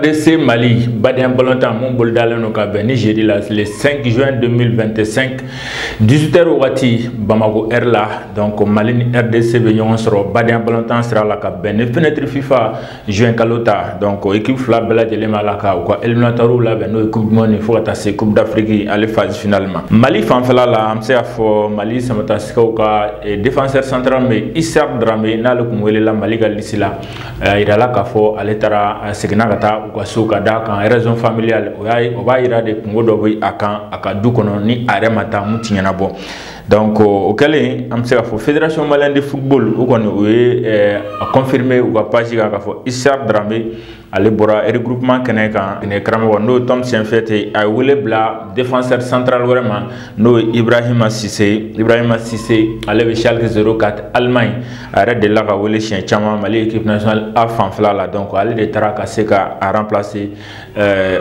RDC Mali, Badien Bolontan, mon Boldalen au Cabin, Nigeria, le 5 juin 2025, 18h au Wati, Bamako Erla, donc Mali RDC, Vignon sera Badien Bolontan sera la Cabin, fenêtre FIFA, juin Kalota, donc équipe Flabella de l'Emalaka, ou quoi, Eliminatorou là, ben, nos équipes monnaie, faut attaquer Coupe d'Afrique à la phase finalement. Mali, Fanfala, là, Amsea for Mali, Samatasika, ou quoi, défenseur central, mais Issar Dramé, n'a le Kumwele, la Mali Galisila, il a la Kafo, à l'état, Segnagata, ou quoi, Soukada, quand raison familiale, ou va ira de Kungo Dobi, à quand, à Kadoukono, ni Aremata, Moutianabo. Donc, au cas où, la Fédération Malienne de Football, a confirmé ou a pas dit Issar Dramé, ale bora regroupement Keneka, Nekramo, no Tom Sienfete, a Wille Bla, défenseur central vraiment, no Ibrahima Sissé, allait Schalke 04, Allemagne, arrête de la Wille Chien Chama, Mali, équipe nationale à Fanflala, donc allez de Taraka Seka à remplacer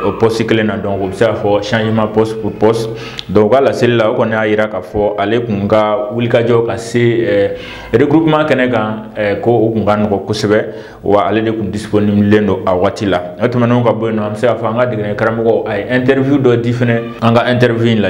au poste Cléna, donc observe changement poste pour poste. Donc voilà, c'est là où on a Irak à fort, aller Kunga, Wilka Djok, assez regroupement Keneka, ko Kungan Kosebe, ou aller de disponible à Watila. Autrement, on a interview de différents interviews là.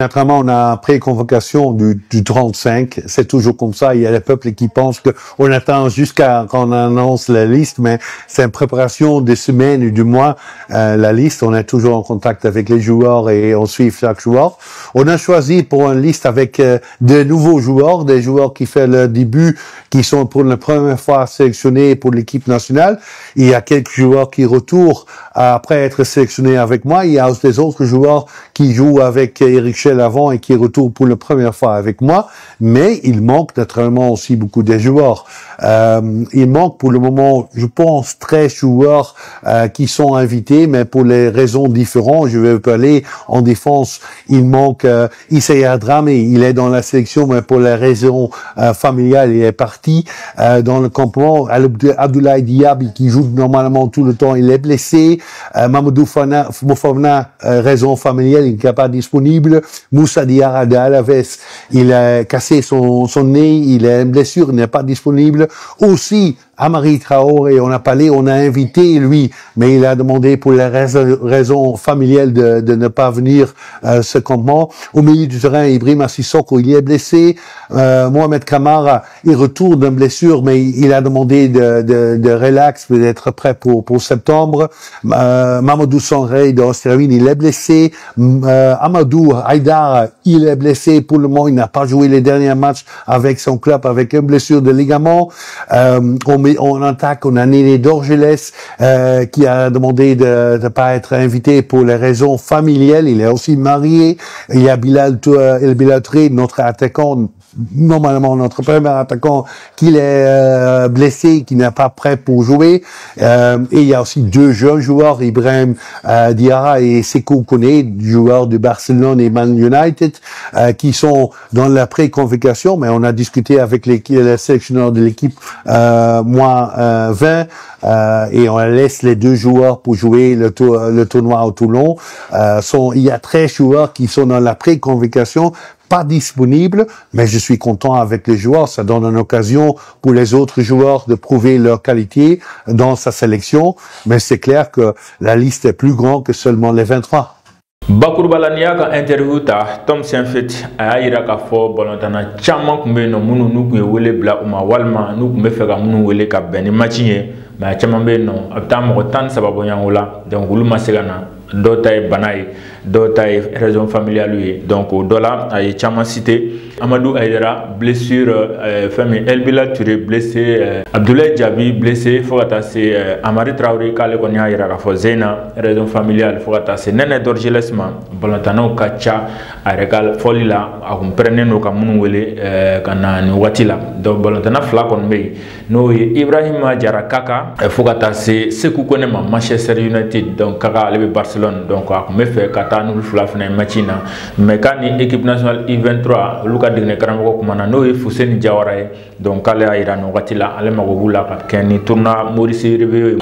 Naturellement, on a pré-convocation du 35. C'est toujours comme ça. Il y a des peuples qui pensent qu'on attend jusqu'à quand on annonce la liste, mais c'est une préparation des semaines ou du mois. La liste, on est toujours en contact avec les joueurs et on suit chaque joueur. On a choisi pour une liste avec de nouveaux joueurs, des joueurs qui font le début, qui sont pour la première fois sélectionnés pour l'équipe nationale. Il y a quelques joueurs qui retournent après être sélectionnés avec moi. Il y a des autres joueurs qui jouent avec Eric avant et qui retourne pour la première fois avec moi, mais il manque naturellement aussi beaucoup de joueurs. Il manque pour le moment, je pense, 13 joueurs qui sont invités, mais pour les raisons différentes. Je vais parler en défense. Il manque Issa Dramé, il est dans la sélection, mais pour les raisons familiales, il est parti. Dans le campement, Abdoulaye Diaby, qui joue normalement tout le temps, il est blessé. Mamadou Mofana, raison familiale, il n'est pas disponible. Moussa Diarra de Alaves, il a cassé son nez, il a une blessure, il n'est pas disponible. Aussi, Amari Traoré, on a invité lui, mais il a demandé pour les raisons familiales de ne pas venir ce campement. Au milieu du terrain, Ibrahima Sissoko, il est blessé. Mohamed Kamara, il retourne d'une blessure, mais il a demandé de relax, d'être prêt pour septembre. Mamadou Sanrey de Australie, il est blessé. Amadou Haïdar, il est blessé pour le moment, il n'a pas joué les derniers matchs avec son club, avec une blessure de ligament. On attaque, on a Néné d'Orgelès qui a demandé de ne pas être invité pour les raisons familiales. Il est aussi marié. Il y a Bilal Touré, notre attaquant, normalement notre premier attaquant, qui est blessé, qui n'est pas prêt pour jouer. Et il y a aussi deux jeunes joueurs, Ibrahim Diarra et Sekou Kone, joueurs de Barcelone et Man United, qui sont dans la pré-convocation, mais on a discuté avec les sélectionneurs de l'équipe mois 20 et on laisse les deux joueurs pour jouer le tournoi au Toulon. Il y a 13 joueurs qui sont dans la pré-convocation, pas disponibles, mais je suis content avec les joueurs. Ça donne une occasion pour les autres joueurs de prouver leur qualité dans sa sélection. Mais c'est clair que la liste est plus grande que seulement les 23. Bakurbalania ka interview ta Tom Sienfete a ira ka fo bolontana chama kumbe no munu nuku wele bla uma walma nuku me feka munu wele ka beni machinye ma chama be no abta mo tan sababu nyangula donc wulu masegana dota e banaye dota e raison familiale lui donc dola ay chama cité Amadou Aïdara blessure famille Elbila Touré blessé Abdoulaye Diaby blessé Fogata c'est Amari Traoré kale konya ira ka fo Zena raison familiale Fogata c'est Néné d'Orgelesma bolantano kacha arekal folila akum prene no ka munu wele kana ni watila donc bolantana fla kon be no Ibrahima Diarra Kaka Fogata c'est Sekou Kone ma Manchester United donc Kaka ale Barcelone donc akum fait kata nous fla fena machina mais kan équipe nationale U23 Luka digne karamoko kumana no Fousseni Diawara donc kale ira no watila ale magobula ka ken tourna Maurice Ribeiro